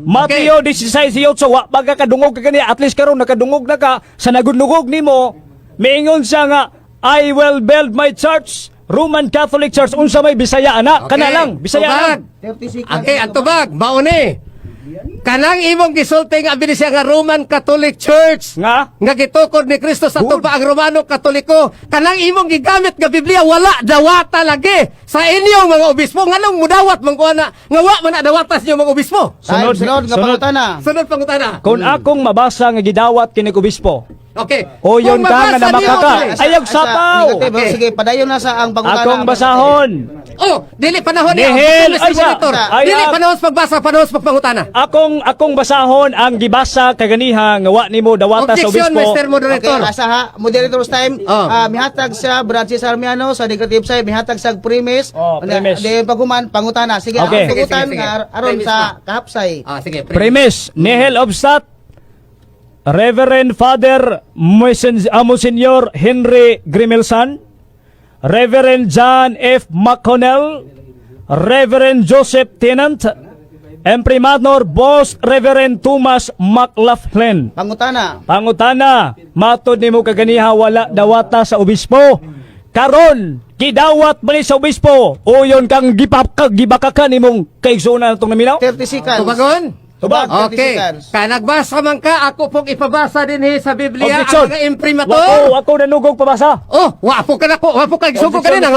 Mateo 16:18, wa baga kadungog ka kani, at least karon nakadungog na ka sa nagudlugog nimo. Miingon siya nga, I will build my church, Roman Catholic Church. Unsa may Bisaya ana? Kana lang, Bisaya lang. Okay, ang tubag, mauni. Kanang imong gisulti nga abili siya nga Roman Catholic Church nga gitukod ni Kristo sa tupa ang Romano Katoliko. Kanang imong gigamit nga Biblia wala dawata lagi sa inyong mga obispo. Nganong mudawat man ko ana nga wa man dawata sa inyong mga obispo. Sunod nga pangutana. Sunod pangutana. Kung akong mabasa nga gidawat kini obispo. Okay. O yun Kung ka nga mabasa na makaka. niyo, Ayog sapaw. Okay. Sige, padayon na sa ang pangutana. Akong basahon. Oh, dili panahon ni Nihil, ay, sa- ay, Dili ah, panahon sa pagbasa, panahon sa pagpangutana. Akong basahon ang gibasa kaganiha nga wa nimo dawata sa Objection, obispo. Mr. Moderator. Okay, asa ha, moderator's time. Oh. Mihatag sa Branches Armiano sa negative side, mihatag sa premise. Oh, premise. Di paghuman pangutana. Sige, Okay. ang pangutan Sige, sige. nga aron Premise sa pa. kahapsay. Sige. Premise, nihil obstat, Reverend Father Monsignor Henry Grimelsan, Reverend John F. McConnell, Reverend Joseph Tennant, Imprimatur Boss Reverend Thomas McLaughlin. Pangutana. Pangutana, matod nimo kaganiha wala dawata sa obispo. Karon, gidawat ba ni sa obispo? O yun kang gibakakan nimong kaigsunan itong naminaw? 30 seconds. Tubagon? Tubag, 30 Okay. seconds. Nagbasa man ka, ako pong ipabasa din sa Biblia Objection. ang mga imprimatur. Wako nanugog pabasa. Oh, wapo ka na ko. Wapo ka. Isugo ka rin. Ang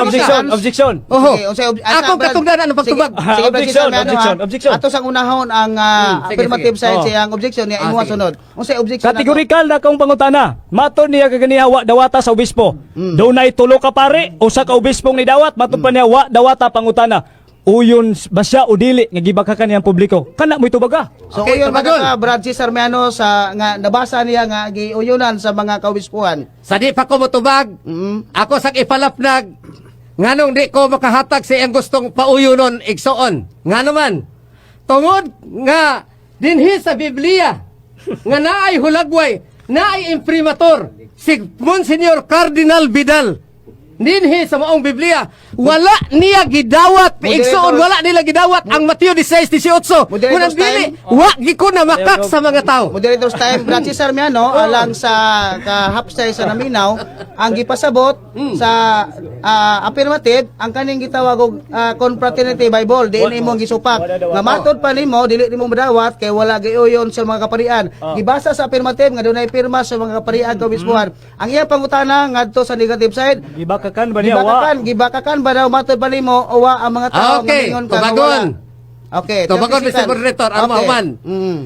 Objection, objection. Oho. Okay, unsay Akong katungdanan ang pagtubag. Sige, sige, Objection, Branches objection, Armiano, objection. Ato sang unahon ang sige, affirmative sige. side Oh. siya ang objection niya imuha sige. sunod. Unsay objection nato? Kategorikal na akong pangutana. Matod niya kaganiha wa dawata sa obispo. Doon ay tulo ka pare, usa ka obispong ni dawat, matod pa niya wa dawata pangutana. Uyon ba siya o dili nga gibakakan niyang publiko? Kana mo itubaga. So Okay, uyon tubagon. ka Branches Armiano sa nga nabasa niya nga giuyunan sa mga kaobispuhan. Sa di pa ko motubag, ako sa ipalapnag, nganong di ko makahatag sa iyang gustong pauyunon, igsoon. Nga naman, tungod nga dinhi sa Biblia, nga naay hulagway, naay imprimatur, si Monsignor Cardinal Vidal, dinhi sa maong Biblia, wala niya gidawat, igsoon, wala nila gidawat ang Mateo 16:18. Moderator's Kunang dili, time. wa gi ko na makak sa mga tao. Moderator's time, Branches Armiano, alang sa kahapsay sa naminaw, ang gipasabot sa affirmative, ang kaning gitawag og Confraternity Bible, diin imong gisupak. Nga matod pa nimo, dili nimo madawat kay wala gayuyon sa mga kaparian. Gibasa sa affirmative nga dunay pirma sa mga kaparian kaobispuhan. Ang iyang pangutana ngadto sa negative side, Gibakakan ba niya wa? gibakakan ba daw matod pa nimo o wa ang mga tao Okay, nga mingon ka nga tubagon. wala? Okay, Tubagon, 30 Mr. seconds. Moderator, Armauman. Mm.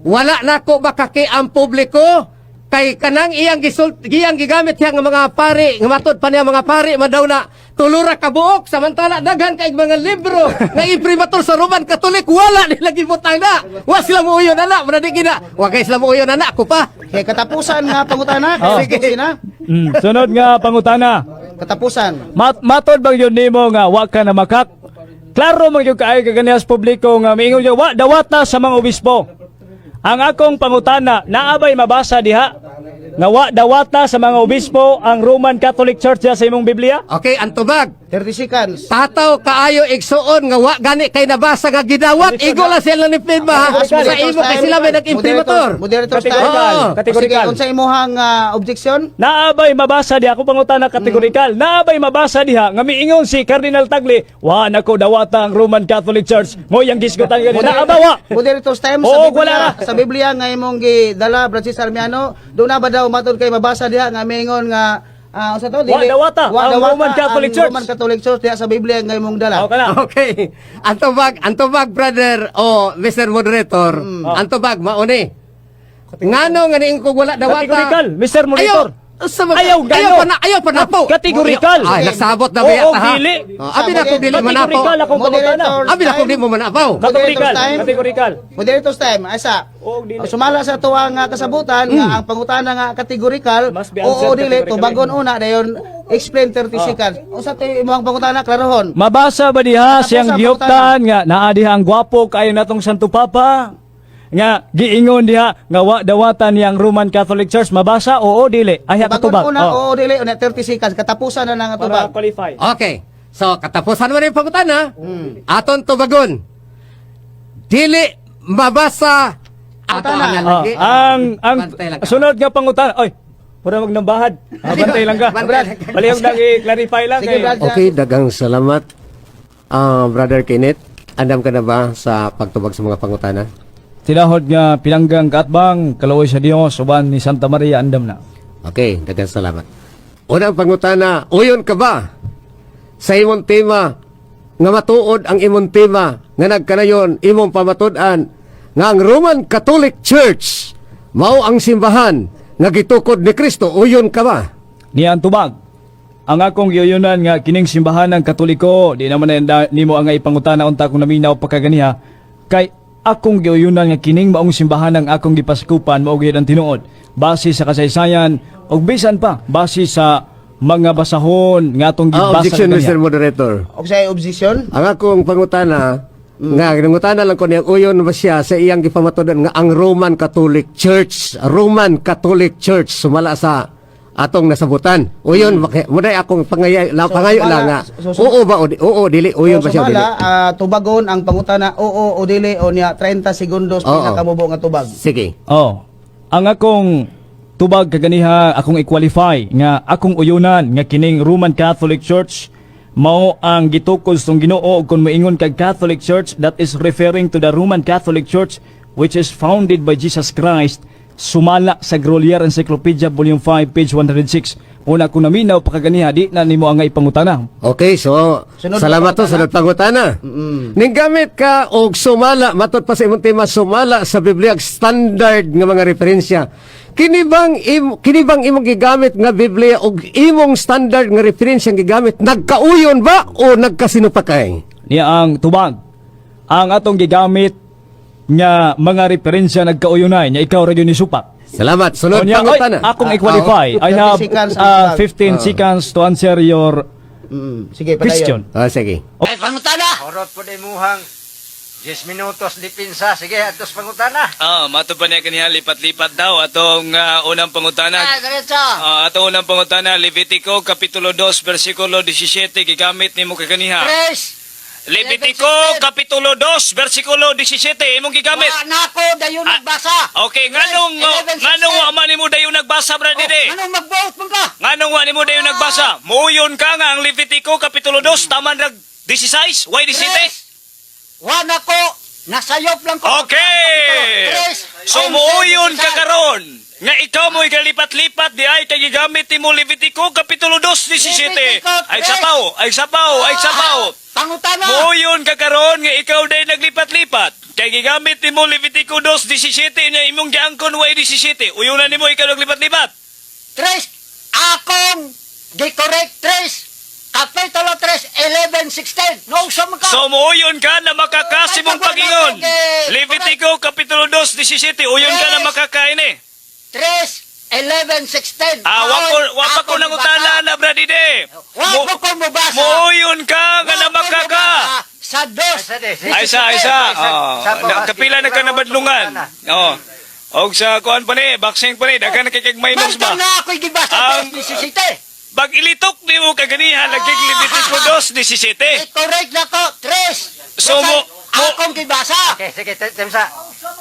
Wala na ko makaki ang publiko kay kanang iyang gigamit siya nga mga pari, nga matod pa niya mga pari madaw na tulura ka buok samantala daghan kay mga libro nga imprimatur sa Roman Catholic wala nila gibutang na. Wa sila mo uyon ana, muna di gina. Wa kay sila mo uyon ana ko pa. Okay, katapusan nga pangutana. Oh. Sige na. Sunod nga pangutana. Katapusan. Matod bang yun nimo nga wa ka na makak? Klaro man yung kaay kaganiha sa publiko nga miingon yung wa dawata sa mga obispo. Ang akong pangutana, naabay mabasa diha nga wa dawata sa mga obispo ang Roman Catholic Church diha sa imong Biblia? Okay, ang tubag. 30 seconds. Tataw kaayo igsuon nga wa gani kay nabasa nga gidawat igo lang sila ni Pidma sa imo kay sila may nag-imprimatur. Moderator's time. Kategorikal. Oo. Kategorikal. Sige, unsa imuhang objection? Naabay mabasa diha ako pangutana kategorikal. Naabay mabasa diha nga miingon si Cardinal Tagle, wa nako dawata ang Roman Catholic Church. Mo yang gisgotan gani. Naabawa. Moderator's time Oo, sa wala na. Biblia, sa Biblia nga imong gidala Branches Armiano, do na ba daw matod kay mabasa diha nga miingon nga unsa to Wa dawata ang Roman Catholic ang Church. Roman Catholic Church diha sa Biblia nga imong dala. Okay na. Okay. Ang tubag, brother, Mr. Moderator, ang tubag, mauni. Ngano nga niing kung wala dawata. Kategorikal, Mr. Monitor. Ayaw gano. Ayaw pa na po. Kategorikal. Ay, nagsabot na Oo, ba yata, ha? dili. Abi na kung dili manapaw. Kategorikal akong pangutana. Abi na kung di mo manapaw. Kategorikal. time. Kategorikal. Moderator's time. Asa? Oo, dili. Sumala sa tuwa nga kasabutan nga ang pangutana nga kategorikal Must be oo answered dili categorically. tubagon una dayon explain 30 seconds. Usa to imong pangutana klarohon. Mabasa ba diha Tapos siyang ang gihuptan nga naa diha ang gwapo kayo natong Santo Papa? Nga giingon diha nga wa dawatan yang Roman Catholic Church. Mabasa oo dili. Ay katubag. Tubagon una oo dili una 30 seconds katapusan na nga Para tubag. qualify. Okay. So, katapusan mo na yung pagkutana. Aton tubagon. Dili mabasa ato Pangutana. ang Oh, lagi. ang Bantay lang ka. sunod nga pangutana. Oy, pura magnambahad. Bantay lang ka. Bantay lang ka. Palihog lang i-clarify lang Sige, kay. Brad. Okay, dagang salamat. Brother Kenneth, andam ka na ba sa pagtubag sa mga pangutana? Tinahod nga pinanggang kaatbang kaloy sa Dios uban ni Santa Maria andam na. Okay, dagang salamat. Unang pangutana, uyon ka ba sa imong tema nga matuod ang imong tema nga nagkanayon imong pamatud-an nga ang Roman Catholic Church mao ang simbahan nga gitukod ni Kristo, uyon ka ba? Niya ang tubag. Ang akong giyunan nga kining simbahan ng Katoliko, di naman na nimo ang ipangutana unta kung naminaw pagkaganiha kay akong giyunan nga kining maong simbahan ng akong gipaskupan mao gyud ang tinuod base sa kasaysayan ug bisan pa base sa mga basahon nga atong gibasa Objection, kaniya. Mr. Moderator. Og sa objection? Ang akong pangutana, nga ginungutana lang ko niya, uyon ba siya sa iyang gipamatudan nga ang Roman Catholic Church, sumala sa atong nasabutan. Uyon, muday akong pangayo sumala- lang nga. so- Oo ba, oo, dili, uyon ba siya, o dili? Tubagon ang pangutana, oo o dili o niya 30 segundos Oo. pinakamubo nga tubag. Sige. Oh. Ang akong tubag kaganiha akong i-qualify nga akong uyunan nga kining Roman Catholic Church mao ang gitukod sa Ginoo ug kun moingon kag Catholic Church, that is referring to the Roman Catholic Church which is founded by Jesus Christ. Sumala sa Grolier Encyclopedia Volume 5 page 106. Una kung naminaw pakaganiha di na nimo ang ipangutana. Okay, so, Sunod salamat na to, sunod pangutana. Ning gamit ka og sumala, matud pa sa imong tema, sumala sa Biblia, standard nga mga referensya. Kini bang imong gigamit nga Biblia og imong standard nga referensya nga gigamit, nagkauyon ba o nagkasinupakay? Niya ang tubag. Ang atong gigamit nga mga referensya nagkauyunay nya ikaw ra gyud ni supak. Salamat. Sunod Onya, pangutana. akong i-qualify. I have 30 seconds ang tubag. 15 seconds to answer your Sige, padayon. question. Sige. Ay, pangutana! Horot po na imuhang 10 minutos di pinsa. Sige, atos pangutana. Mato pa niya kaniya lipat-lipat daw atong unang pangutana. Diretso. Atong unang pangutana Levitico kapitulo 2 bersikulo 17 gigamit nimo kay kaniha. Tres. Levitico kapitulo 2 bersikulo 17 imong gigamit. Wa na ako, dayon nagbasa. Okay, nganong wa man nimo dayon nagbasa brad dide? Anong mag-vote mo ka? Nganong wa nimo dayon nagbasa? Muyon ka nga ang Levitico kapitulo 2 taman rag 16, why 17? Wa na ko, nasayop lang ko. Okay. Tres. So muuyon ka karon nga ikaw mo igalipat-lipat di ay kay gigamit nimo Levitico kapitulo 2 17. Ay sapaw. Pangutana. Muuyon ka karon nga ikaw day naglipat-lipat. Kay gigamit nimo Levitico 2 17 nya imong giangkon way 17. Uyunan nimo ikaw naglipat-lipat. Tres. Akong gi-correct. Tres. Kapitulo 3, 11, 16. No, sa mga. So muuyon ka na makakasimong pagingon. Levitico kapitulo 2 17 uyon ka na makakain eh. 3, 11, 16. Wa pa ko nangutana na bradide. Wa ko mabasa. Muuyon ka nga na makaka. Sa dos. Ay sa. Kapila na ka nabadlungan. Oh. Og sa kuan pa ni, boxing pa ni, daghan na kay minus ba? Basta na ako'y gibasa Ang- dos, 17. Bag ilitok ni mo kaganihan lagig Levitico 2 17. Correct na ko, 3. So, akong gibasa. Okay, sige, Temsa.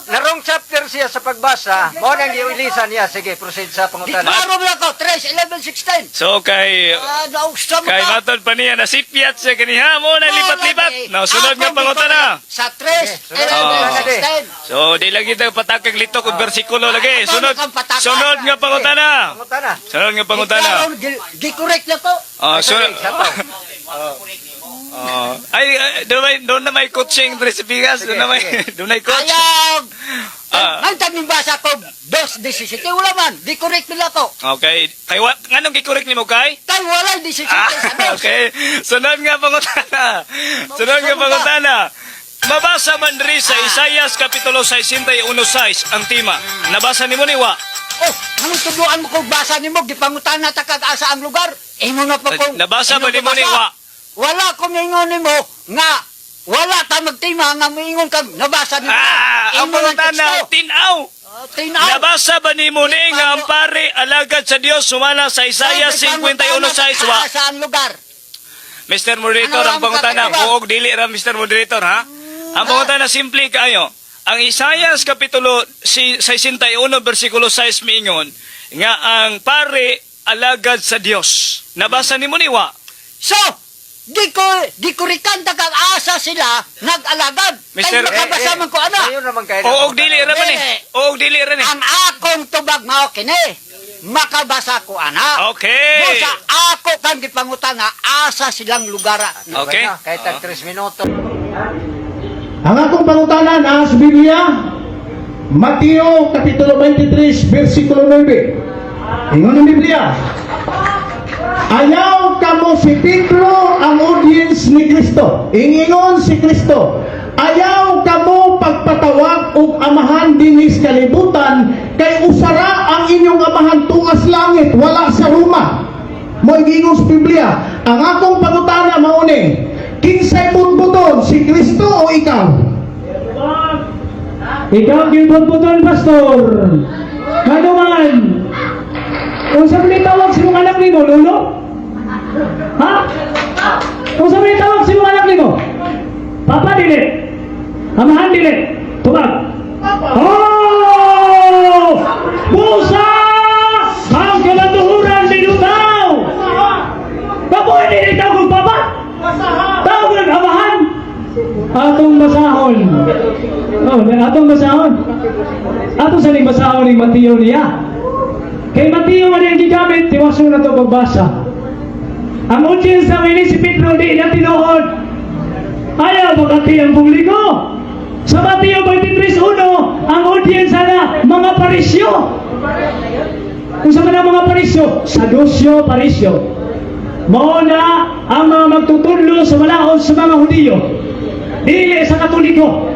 Narong chapter siya sa pagbasa, mo nang iulisan niya. Sige, proceed sa Di pangutana. klaro na ko, 3, 11, 16. So kay Nausa mo kay ka. matod pa niya nasipyat sa kaniha mo na lipat-lipat. Now sunod nga pangutana. Sa 3, 11, 16. So di lagi tayo patakag litok og bersikulo lagi. Sunod nga pangutana. Pangutana. Sunod nga pangutana. Gi-correct na ko. Sunod. Doon na may coaching Dresipigas. Doon na may coach. Ayaw. Ah. Ang taming basa ko, 2, 17. Wala man, di-correct nila ko. Okay. Kay nganong gi-correct nimo kay? Kay wala, 17 sa dos. Okay. Sunod nga pangutana. Mabasa man diri sa Isaias kapitulo 61:6 ang tema. Nabasa nimo ni wa? Oh, anong tubuan mo kung basa ni mo, gipangutan na takag-asa ang lugar. Imo na pa kung... Nabasa ba imo nimo ni nabasa? wa? Wala kong ingon ni mo nga wala ta magtima nga moingon kag nabasa ni mo. Ang pangutana tinaw. Tinaw. Nabasa ba nimo ni nga ang pare alagad sa Dios sumala sa Isaias 51:6 wa? Sa ang lugar. Mr. Moderator, Ano ang ang pangutana, kakaiba? buog dili ra Mr. Moderator ha? Ang pangutana simple kayo. Ang Isayas Kapitulo 61, versikulo 6 miingon, nga ang pare alagad sa Dios. Nabasa ni mo niwa? So, di ko rikanta kang asa sila nag-alagad. Mister, Kaya makabasa man ko ana. Ayun naman kayo. Oo, dili ra man Dili. Oo, dili ra ni. Ang akong tubag mao kini. Makabasa ko ana. Okay. Busa ako kang gipangutana asa silang lugara. Okay. Kahit tag 3 minuto. Ang akong pangutanan sa Biblia, Mateo Kapitulo 23, versikulo 9. Ingon ang Biblia, ayaw kamo si Pedro ang audience ni Kristo. Ingon si Kristo, ayaw kamo pagpatawag og amahan dinis kalibutan, kay usara ang inyong amahan tuas langit, wala sa Roma. Mo ingon sa Biblia, ang akong pangutana mao ni, kinsay budbudon, si Kristo o ikaw? Ikaw yung budbudon, pastor. Ano man? Kung saan mo tawag si mga anak ni mo, lolo? Ha? Kung saan mo tawag si mga anak ni mo? Papa dili. Amahan dili. Tubag. Oh! Busa! Ang kalatuhuran dinugaw! Kapoy dili tawag papa? Tawag ng amahan! Atong basahon. Oh, atong basahon. Ato sa ning basahon ni Mateo niya. Kay Mateo man yung gigamit, tiwaso na ito pagbasa. Ang audience sa ini si Pedro di na tinuod. Ayaw makati ang publiko. Sa Mateo 23:1, ang audience na mga parisyo. Kung sa mga parisyo, Sadusyo, parisyo. Mauna ang mga magtutudlo sa malaon sa mga Hudiyo. Dili sa Katoliko.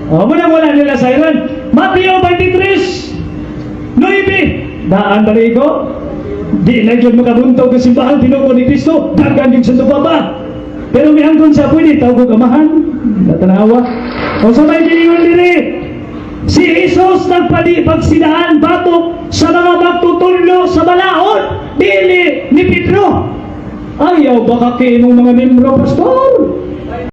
Muna wala nila sa Iran. Mateo 23, 9. Daan baligo. Di na yun makabuntog ng simbahan tinuko ni Kristo. Dagan yung sa tubaba. Pero may hanggon sa pwede. Tawag ko kamahan. Natanawa. O sa may diningon diri. Si Jesus nagpagsidaan batok sa mga magtutullo sa balaod. Dili ni Pedro. Ayaw baka kayo mga membro, pastor.